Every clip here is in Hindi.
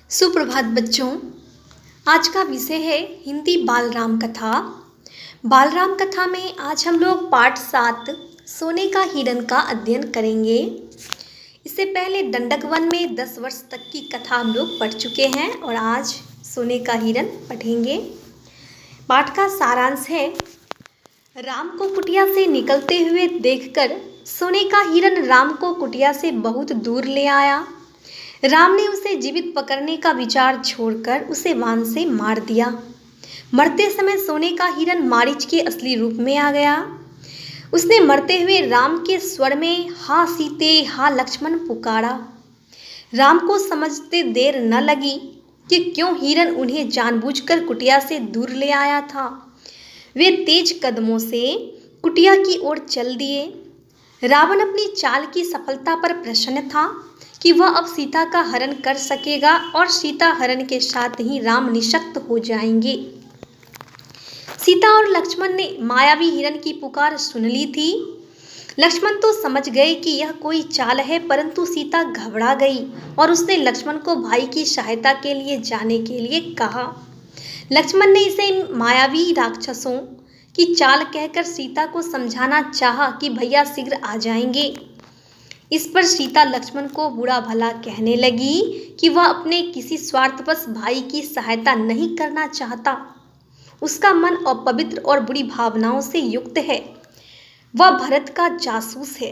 सुप्रभात बच्चों। आज का विषय है हिंदी बाल राम कथा। बाल राम कथा में आज हम लोग पाठ 7 सोने का हिरण का अध्ययन करेंगे। इससे पहले दंडक वन में 10 वर्ष तक की कथा हम लोग पढ़ चुके हैं और आज सोने का हिरण पढ़ेंगे। पाठ का सारांश है, राम को कुटिया से निकलते हुए देखकर सोने का हिरण राम को कुटिया से बहुत दूर ले आया। राम ने उसे जीवित पकड़ने का विचार छोड़कर उसे बाण से मार दिया। मरते समय सोने का हिरण मारीच के असली रूप में आ गया। उसने मरते हुए राम के स्वर में हा सीते हा लक्ष्मण पुकारा। राम को समझते देर न लगी कि क्यों हिरण उन्हें जानबूझकर कुटिया से दूर ले आया था। वे तेज कदमों से कुटिया की ओर चल दिए। रावण अपनी चाल की सफलता पर प्रसन्न था कि वह अब सीता का हरण कर सकेगा और सीता हरण के साथ ही राम निशक्त हो जाएंगे। सीता और लक्ष्मण ने मायावी हिरण की पुकार सुन ली थी। लक्ष्मण तो समझ गए कि यह कोई चाल है, परंतु सीता घबरा गई और उसने लक्ष्मण को भाई की सहायता के लिए जाने के लिए कहा। लक्ष्मण ने इसे मायावी राक्षसों की चाल कहकर सीता को समझाना चाहा कि भैया शीघ्र आ जाएंगे। इस पर सीता लक्ष्मण को बुरा भला कहने लगी कि वह अपने किसी स्वार्थवश भाई की सहायता नहीं करना चाहता। उसका मन अपवित्र और बुरी भावनाओं से युक्त है। वह भरत का जासूस है।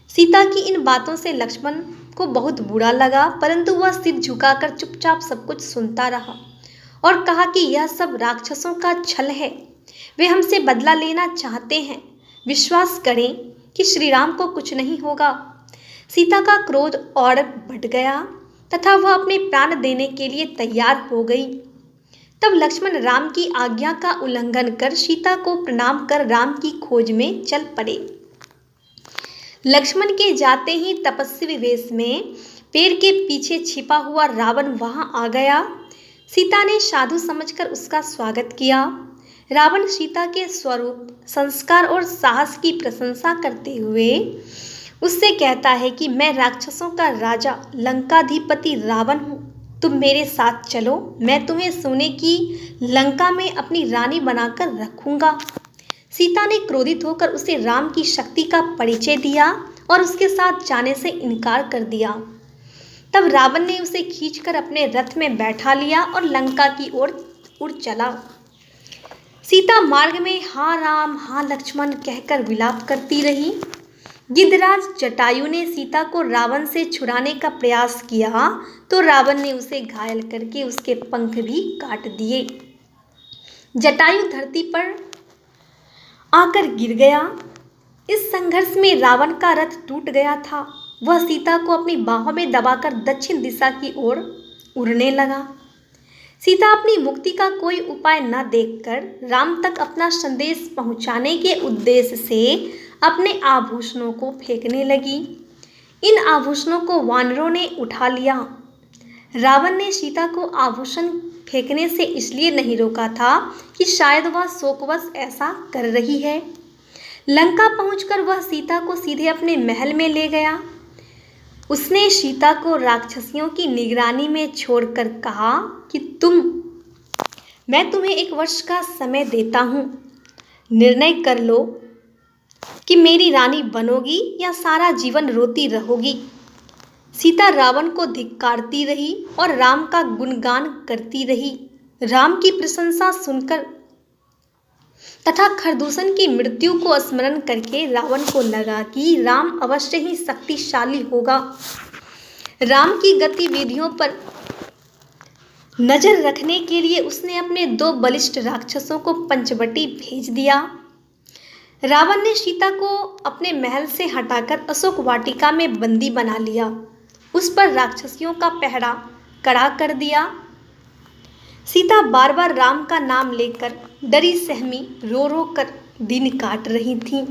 सीता की इन बातों से लक्ष्मण को बहुत बुरा लगा, परंतु वह सिर झुकाकर चुपचाप सब कुछ सुनता रहा और कहा कि यह सब राक्षसों का छल है। वे हमसे बदला लेना चाहते हैं। विश्वास करें कि श्री राम को कुछ नहीं होगा। सीता का क्रोध और बढ़ गया तथा वह अपने प्राण देने के लिए तैयार हो गई। तब लक्ष्मण राम की आज्ञा का उल्लंघन कर सीता को प्रणाम कर राम की खोज में चल पड़े। लक्ष्मण के जाते ही तपस्वी वेश में पेड़ के पीछे छिपा हुआ रावण वहां आ गया। सीता ने साधु समझकर उसका स्वागत किया। रावण सीता के स्वरूप, संस्कार और साहस की प्रशंसा करते हुए उससे कहता है कि मैं राक्षसों का राजा लंकाधिपति रावण हूँ। तुम मेरे साथ चलो, मैं तुम्हें सोने की लंका में अपनी रानी बनाकर रखूंगा। सीता ने क्रोधित होकर उसे राम की शक्ति का परिचय दिया और उसके साथ जाने से इनकार कर दिया। तब रावण ने उसे खींचकर अपने रथ में बैठा लिया और लंका की ओर उड़ चला। सीता मार्ग में हा राम हा लक्ष्मण कहकर विलाप करती रही। गिद्धराज जटायु ने सीता को रावण से छुड़ाने का प्रयास किया तो रावण ने उसे घायल करके उसके पंख भी काट दिए। जटायु धरती पर आकर गिर गया। इस संघर्ष में रावण का रथ टूट गया था। वह सीता को अपनी बाहों में दबाकर दक्षिण दिशा की ओर उड़ने लगा। सीता अपनी मुक्ति का कोई उपाय न देखकर राम तक अपना संदेश पहुंचाने के उद्देश्य से अपने आभूषणों को फेंकने लगी। इन आभूषणों को वानरों ने उठा लिया। रावण ने सीता को आभूषण फेंकने से इसलिए नहीं रोका था कि शायद वह शोकवश ऐसा कर रही है। लंका पहुंचकर वह सीता को सीधे अपने महल में ले गया। उसने सीता को राक्षसियों की निगरानी में छोड़कर कहा कि मैं तुम्हें 1 वर्ष का समय देता हूँ। निर्णय कर लो कि मेरी रानी बनोगी या सारा जीवन रोती रहोगी। सीता रावण को धिक्कारती रही और राम का गुणगान करती रही। राम की प्रशंसा सुनकर तथा खरदूषण की मृत्यु को स्मरण करके रावण को लगा कि राम अवश्य ही शक्तिशाली होगा। राम की गतिविधियों पर नजर रखने के लिए उसने अपने 2 बलिष्ठ राक्षसों को पंचवटी भेज दिया। रावण ने सीता को अपने महल से हटाकर अशोक वाटिका में बंदी बना लिया। उस पर राक्षसियों का पहरा कड़ा कर दिया। सीता बार बार राम का नाम लेकर डरी सहमी रो रो कर दिन काट रही थी।